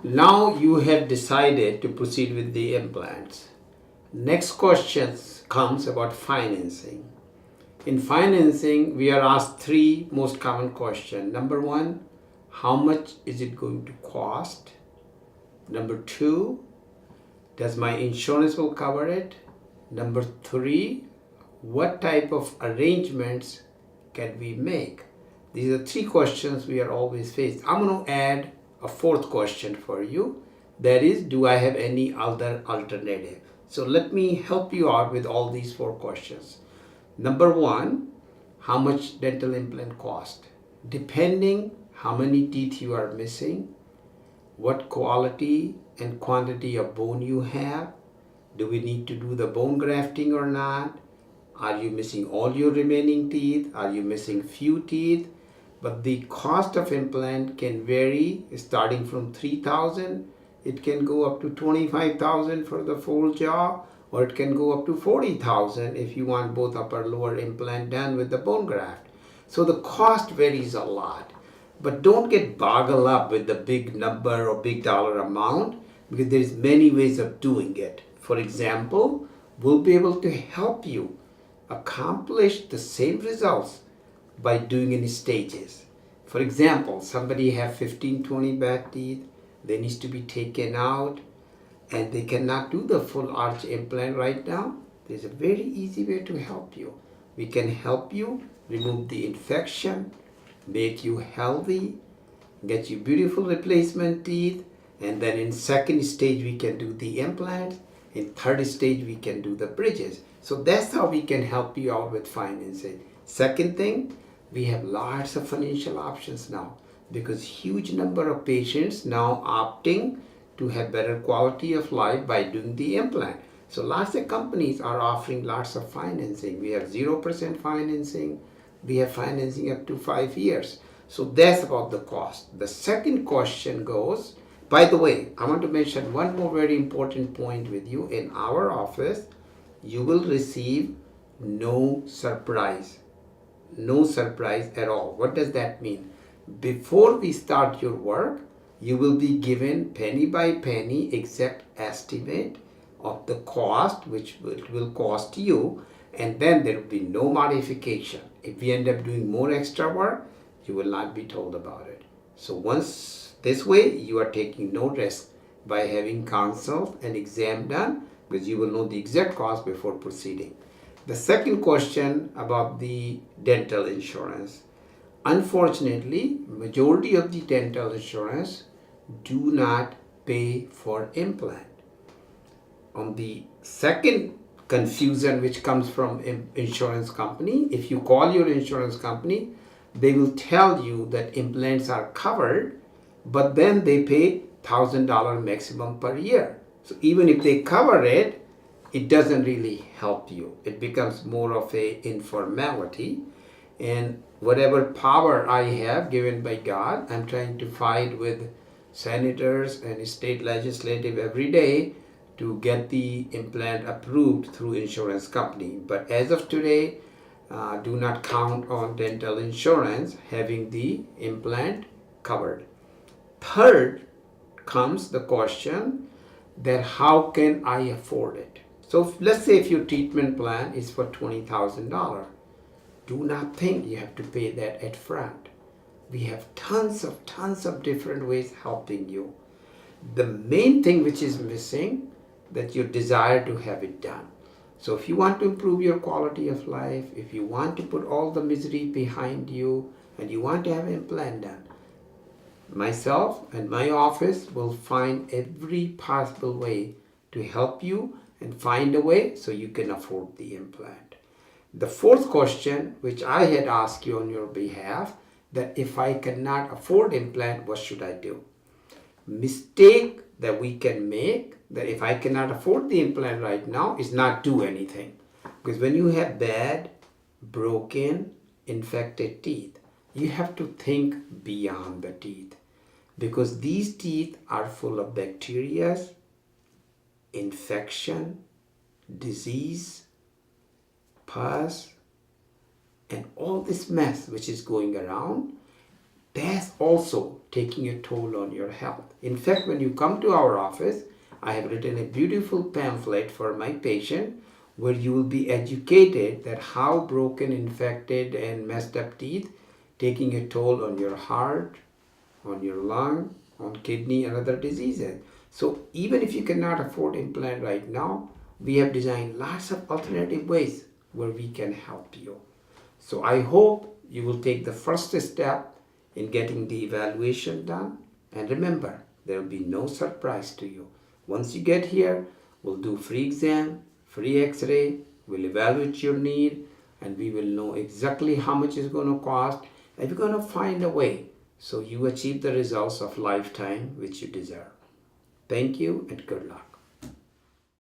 Now you have decided to proceed with the implants. Next question comes about financing. In financing, we are asked three most common questions. Number one, how much is it going to cost? Number two, does my insurance will cover it? Number three, what type of arrangements can we make? These are three questions we are always faced. I'm going to add a fourth question for you. That is, do I have any other alternative? So let me help you out with all these four questions. Number one, how much dental implant cost? Depending how many teeth you are missing, what quality and quantity of bone you have, do we need to do the bone grafting or not? Are you missing all your remaining teeth? Are you missing few teeth? But the cost of implant can vary starting from 3,000. It can go up to 25,000 for the full jaw, or it can go up to 40,000 if you want both upper lower implant done with the bone graft. So the cost varies a lot. But don't get boggled up with the big number or big dollar amount, because there's many ways of doing it. For example, we'll be able to help you accomplish the same results by doing in stages. For example, somebody have 15, 20 bad teeth, they needs to be taken out, and they cannot do the full arch implant right now. There's a very easy way to help you. We can help you remove the infection, make you healthy, get you beautiful replacement teeth, and then in second stage we can do the implants. In third stage we can do the bridges. So that's how we can help you out with financing. Second thing, we have lots of financial options now, because huge number of patients now opting to have better quality of life by doing the implant. So lots of companies are offering lots of financing. We have 0% financing. We have financing up to 5 years. So that's about the cost. The second question goes, by the way, I want to mention one more very important point with you. In our office, you will receive no surprise. No surprise at all. What does that mean? Before we start your work, you will be given penny by penny exact estimate of the cost which will cost you, and then there will be no modification. If we end up doing more extra work, you will not be told about it. So once this way, you are taking no risk by having consult and exam done, because you will know the exact cost before proceeding. The second question about the dental insurance. Unfortunately, majority of the dental insurance do not pay for implant. On the second confusion which comes from insurance company, if you call your insurance company, they will tell you that implants are covered, but then they pay $1,000 maximum per year. So even if they cover it, it doesn't really help you. It becomes more of a informality, and whatever power I have given by God, I'm trying to fight with senators and state legislative every day to get the implant approved through insurance company. But as of today, do not count on dental insurance having the implant covered. Third comes the question that how can I afford it? So let's say if your treatment plan is for $20,000, do not think you have to pay that at front. We have tons of different ways helping you. The main thing which is missing, that your desire to have it done. So if you want to improve your quality of life, if you want to put all the misery behind you, and you want to have an implant done, myself and my office will find every possible way to help you and find a way so you can afford the implant. The fourth question, which I had asked you on your behalf, that if I cannot afford implant, what should I do? Mistake that we can make, that if I cannot afford the implant right now, is not do anything. Because when you have bad, broken, infected teeth, you have to think beyond the teeth. Because these teeth are full of bacteria, infection, disease, pus, and all this mess which is going around. that's also taking a toll on your health. In fact, when you come to our office, I have written a beautiful pamphlet for my patient where you will be educated that how broken, infected, and messed up teeth taking a toll on your heart, on your lung, on kidney, and other diseases. So even if you cannot afford implant right now, we have designed lots of alternative ways where we can help you. So I hope you will take the first step in getting the evaluation done. And remember, there will be no surprise to you. Once you get here, we'll do free exam, free x-ray, we'll evaluate your need, and we will know exactly how much it's going to cost, and we're going to find a way so you achieve the results of lifetime which you deserve. Thank you and good luck.